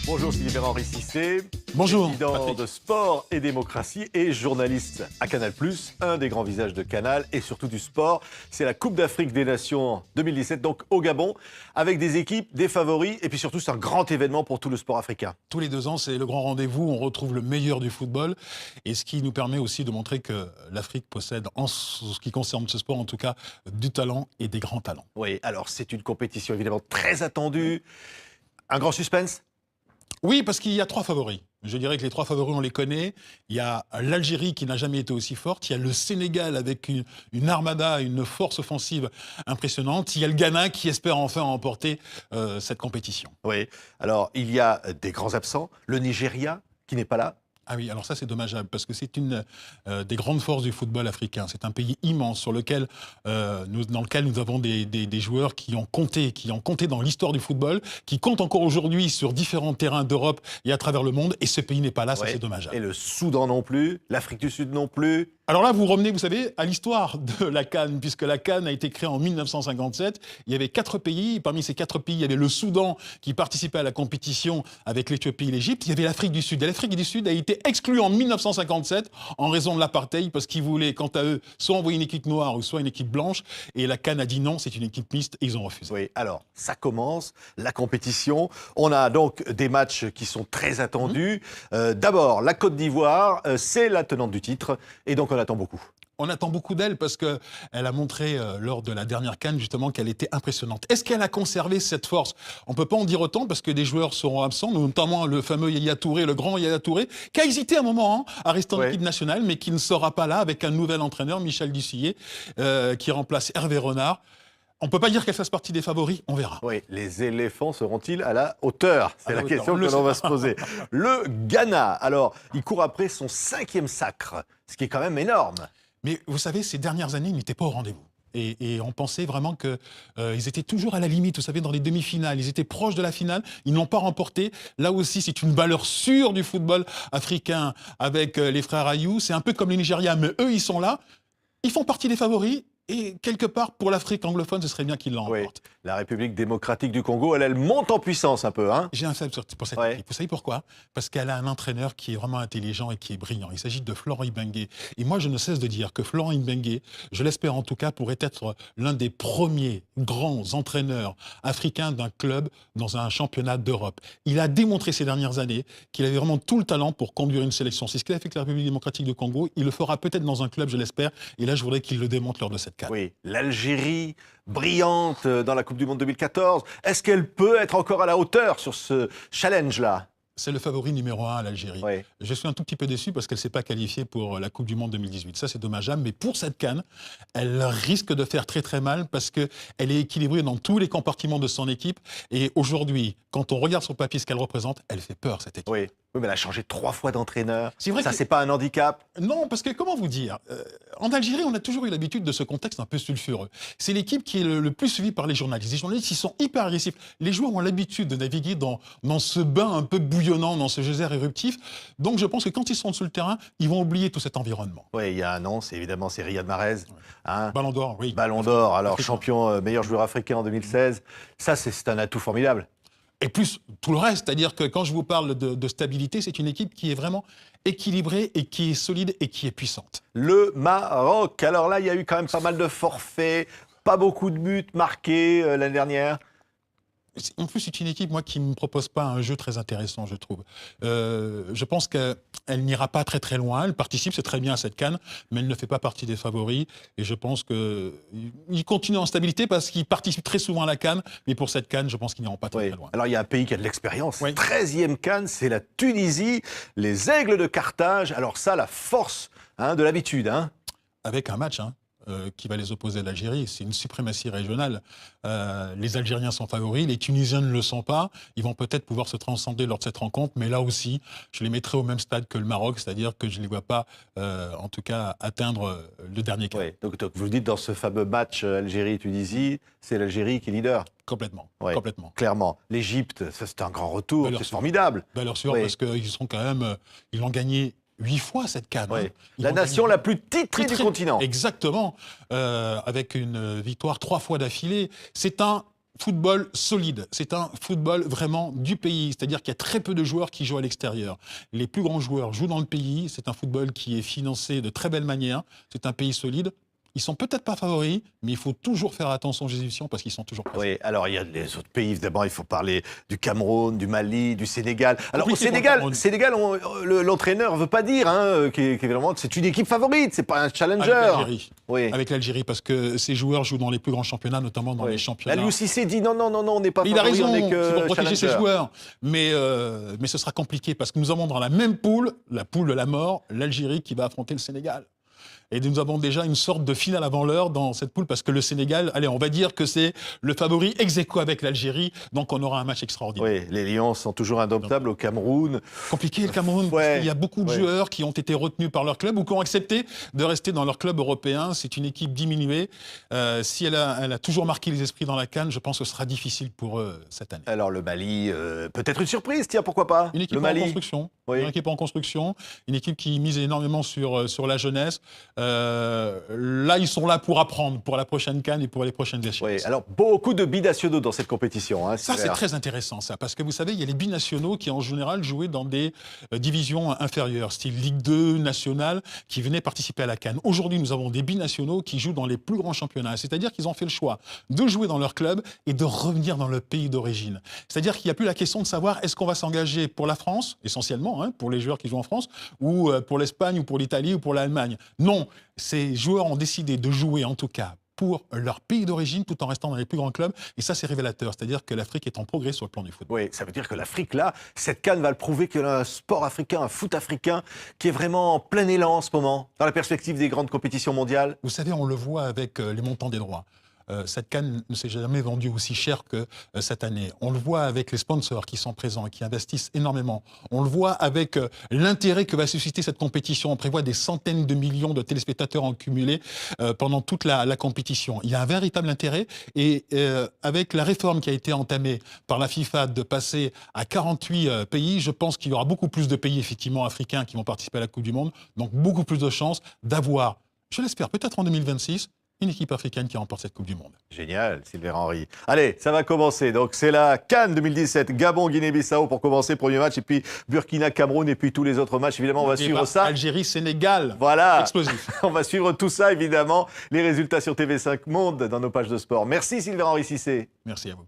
Bonjour Sylvain Henri Cissé, Bonjour, président Patrick. de Sport et Démocratie et journaliste à Canal+, un des grands visages de Canal et surtout du sport. C'est la Coupe d'Afrique des Nations 2017, donc au Gabon, avec des équipes, des favoris et puis surtout c'est un grand événement pour tout le sport africain. Tous les 2 ans, c'est le grand rendez-vous. On retrouve le meilleur du football. Et ce qui nous permet aussi de montrer que l'Afrique possède, en ce qui concerne ce sport en tout cas, du talent et des grands talents. Oui, alors c'est une compétition évidemment très attendue. Un grand suspense ? Oui, parce qu'il y a 3 favoris. Je dirais que les 3 favoris, on les connaît. Il y a l'Algérie qui n'a jamais été aussi forte. Il y a le Sénégal avec une armada, une force offensive impressionnante. Il y a le Ghana qui espère enfin remporter cette compétition. Oui, alors il y a des grands absents. Le Nigeria qui n'est pas là. Ah oui, alors ça c'est dommageable parce que c'est une des grandes forces du football africain. C'est un pays immense dans lequel nous avons des joueurs qui ont compté dans l'histoire du football, qui comptent encore aujourd'hui sur différents terrains d'Europe et à travers le monde. Et ce pays n'est pas là, ça Ouais. c'est dommageable. Et le Soudan non plus, l'Afrique du Sud non plus. Alors là, vous revenez, vous savez, à l'histoire de la CAN, puisque la CAN a été créée en 1957. Il y avait 4 pays. Parmi ces 4 pays, il y avait le Soudan qui participait à la compétition avec l'Éthiopie et l'Égypte. Il y avait l'Afrique du Sud. Et l'Afrique du Sud a été exclue en 1957 en raison de l'apartheid, parce qu'ils voulaient, quant à eux, soit envoyer une équipe noire ou soit une équipe blanche. Et la CAN a dit non, c'est une équipe mixte, et ils ont refusé. Oui, alors ça commence, la compétition. On a donc des matchs qui sont très attendus. D'abord, la Côte d'Ivoire, c'est la tenante du titre. Et donc on attend beaucoup. On attend beaucoup d'elle parce qu'elle a montré lors de la dernière CAN justement qu'elle était impressionnante. Est-ce qu'elle a conservé cette force ? On ne peut pas en dire autant parce que des joueurs seront absents, notamment le fameux Yaya Touré, le grand Yaya Touré, qui a hésité un moment à rester en équipe nationale, mais qui ne sera pas là avec un nouvel entraîneur, Michel Dussillet, qui remplace Hervé Renard. On ne peut pas dire qu'elle fasse partie des favoris, on verra. Oui, les éléphants seront-ils à la hauteur ? C'est la question que l'on va se poser. Le Ghana, alors, il court après son 5e sacre, ce qui est quand même énorme. Mais vous savez, ces dernières années, ils n'étaient pas au rendez-vous. Et on pensait vraiment qu'ils étaient toujours à la limite, vous savez, dans les demi-finales. Ils étaient proches de la finale, ils n'ont pas remporté. Là aussi, c'est une valeur sûre du football africain avec les frères Ayou. C'est un peu comme les Nigériens, mais eux, ils sont là. Ils font partie des favoris. Et quelque part, pour l'Afrique anglophone, ce serait bien qu'ils l'emportent. Oui, la République démocratique du Congo, elle monte en puissance un peu. Hein. J'ai un faible pour cette équipe. Vous savez pourquoi ? Parce qu'elle a un entraîneur qui est vraiment intelligent et qui est brillant. Il s'agit de Florent Ibenge. Et moi, je ne cesse de dire que Florent Ibenge, je l'espère en tout cas, pourrait être l'un des premiers grands entraîneurs africains d'un club dans un championnat d'Europe. Il a démontré ces dernières années qu'il avait vraiment tout le talent pour conduire une sélection. C'est ce qu'il a fait avec la République démocratique du Congo. Il le fera peut-être dans un club, je l'espère. Et là, je voudrais qu'il le démontre lors de cette CAN. Oui, l'Algérie, brillante dans la Coupe du Monde 2014. Est-ce qu'elle peut être encore à la hauteur sur ce challenge-là ? C'est le favori numéro 1 à l'Algérie. Oui. Je suis un tout petit peu déçu parce qu'elle ne s'est pas qualifiée pour la Coupe du Monde 2018. Ça, c'est dommageable. Mais pour cette CAN, elle risque de faire très très mal parce qu'elle est équilibrée dans tous les compartiments de son équipe. Et aujourd'hui, quand on regarde sur papier ce qu'elle représente, elle fait peur, cette équipe. Oui, mais elle a changé 3 fois d'entraîneur. C'est vrai ça, que- c'est pas un handicap. Non, parce que comment vous dire en Algérie, on a toujours eu l'habitude de ce contexte un peu sulfureux. C'est l'équipe qui est le plus suivie par les journalistes. Les journalistes, ils sont hyper agressifs. Les joueurs ont l'habitude de naviguer dans ce bain un peu bouillonnant, dans ce geyser éruptif. Donc je pense que quand ils sont sur le terrain, ils vont oublier tout cet environnement. Oui, il y a un nom, c'est Riyad Mahrez. Hein, Ballon d'or, oui. Ballon d'or, alors Africain. champion, meilleur joueur africain en 2016. Ça, c'est un atout formidable. Et plus tout le reste, c'est-à-dire que quand je vous parle de stabilité, c'est une équipe qui est vraiment équilibrée et qui est solide et qui est puissante. Le Maroc, alors là, il y a eu quand même pas mal de forfaits, pas beaucoup de buts marqués l'année dernière. En plus, c'est une équipe, moi, qui ne me propose pas un jeu très intéressant, je trouve. Je pense qu'elle n'ira pas très très loin. Elle participe, c'est très bien à cette CAN, mais elle ne fait pas partie des favoris. Et je pense qu'ils continuent en stabilité parce qu'ils participent très souvent à la CAN. Mais pour cette CAN, je pense qu'ils n'iront pas très, Oui. très loin. Alors, il y a un pays qui a de l'expérience. Oui. 13e CAN, c'est la Tunisie, les Aigles de Carthage. Alors ça, la force de l'habitude. Hein. Avec un match, qui va les opposer à l'Algérie. C'est une suprématie régionale. Les Algériens sont favoris, les Tunisiens ne le sont pas. Ils vont peut-être pouvoir se transcender lors de cette rencontre, mais là aussi, je les mettrai au même stade que le Maroc, c'est-à-dire que je ne les vois pas, en tout cas, atteindre le dernier quart. Oui. Donc, vous dites dans ce fameux match Algérie-Tunisie, c'est l'Algérie qui est leader. Complètement, Oui. complètement. Clairement. L'Égypte, ça c'est un grand retour, Valeur c'est sûre. formidable. Valeur sûre, Oui. parce qu'ils sont quand même... ils l'ont gagné 8 fois, cette CAN. Oui. Ils La l'ont nation gagné- la plus titrée du continent. Exactement. Avec une victoire 3 fois d'affilée. C'est un football solide. C'est un football vraiment du pays. C'est-à-dire qu'il y a très peu de joueurs qui jouent à l'extérieur. Les plus grands joueurs jouent dans le pays. C'est un football qui est financé de très belle manière. C'est un pays solide. Ils sont peut-être pas favoris, mais il faut toujours faire attention aux Égyptiens parce qu'ils sont toujours présents. Oui, alors il y a les autres pays, évidemment, il faut parler du Cameroun, du Mali, du Sénégal. Alors au Compliqué pour le Sénégal, l'entraîneur ne veut pas dire qu'évidemment c'est une équipe favorite, c'est pas un challenger. Avec l'Algérie. Oui. Avec l'Algérie, parce que ces joueurs jouent dans les plus grands championnats, notamment dans les championnats. Aliou Cissé dit non, on n'est pas Il a favori, raison, on n'est que c'est pour protéger ses challenger. joueurs. Mais ce sera compliqué parce que nous avons dans la même poule, la poule de la mort, l'Algérie qui va affronter le Sénégal. Et nous avons déjà une sorte de finale avant l'heure dans cette poule parce que le Sénégal, allez, on va dire que c'est le favori ex aequo avec l'Algérie, donc on aura un match extraordinaire. Oui, les Lions sont toujours indomptables au Cameroun. Compliqué le Cameroun, parce qu'il y a beaucoup de joueurs qui ont été retenus par leur club ou qui ont accepté de rester dans leur club européen. C'est une équipe diminuée. Si elle a toujours marqué les esprits dans la CAN, je pense que ce sera difficile pour eux cette année. Alors le Mali, peut-être une surprise, tiens, pourquoi pas. Une équipe le en Mali. construction. Oui. Une équipe en construction, une équipe qui mise énormément sur la jeunesse. Là, ils sont là pour apprendre pour la prochaine CAN et pour les prochaines échéances. Oui, alors beaucoup de binationaux dans cette compétition. Hein, ça, c'est très intéressant, ça, parce que vous savez, il y a les binationaux qui, en général, jouaient dans des divisions inférieures, style Ligue 2 nationale, qui venaient participer à la CAN. Aujourd'hui, nous avons des binationaux qui jouent dans les plus grands championnats. C'est-à-dire qu'ils ont fait le choix de jouer dans leur club et de revenir dans le pays d'origine. C'est-à-dire qu'il n'y a plus la question de savoir est-ce qu'on va s'engager pour la France, essentiellement, hein, pour les joueurs qui jouent en France, ou pour l'Espagne, ou pour l'Italie, ou pour l'Allemagne. Non, ces joueurs ont décidé de jouer, en tout cas, pour leur pays d'origine, tout en restant dans les plus grands clubs. Et ça, c'est révélateur. C'est-à-dire que l'Afrique est en progrès sur le plan du football. Oui, ça veut dire que l'Afrique, là, cette CAN va le prouver qu'il y a un sport africain, un foot africain, qui est vraiment en plein élan en ce moment, dans la perspective des grandes compétitions mondiales. Vous savez, on le voit avec les montants des droits. Cette CAN ne s'est jamais vendue aussi cher que cette année. On le voit avec les sponsors qui sont présents et qui investissent énormément. On le voit avec l'intérêt que va susciter cette compétition. On prévoit des centaines de millions de téléspectateurs en cumulé pendant toute la compétition. Il y a un véritable intérêt et avec la réforme qui a été entamée par la FIFA de passer à 48 pays, je pense qu'il y aura beaucoup plus de pays effectivement africains qui vont participer à la Coupe du Monde. Donc beaucoup plus de chances d'avoir, je l'espère, peut-être en 2026, une équipe africaine qui remporte cette Coupe du Monde. Génial, Sylvain Henry. Allez, ça va commencer. Donc, c'est la CAN 2017. Gabon, Guinée-Bissau pour commencer, premier match. Et puis, Burkina, Cameroun. Et puis, tous les autres matchs. Évidemment, on va suivre ça. Algérie, Sénégal. Voilà. Explosif. On va suivre tout ça, évidemment. Les résultats sur TV5 Monde dans nos pages de sport. Merci, Sylvain Henry Cissé. Merci à vous.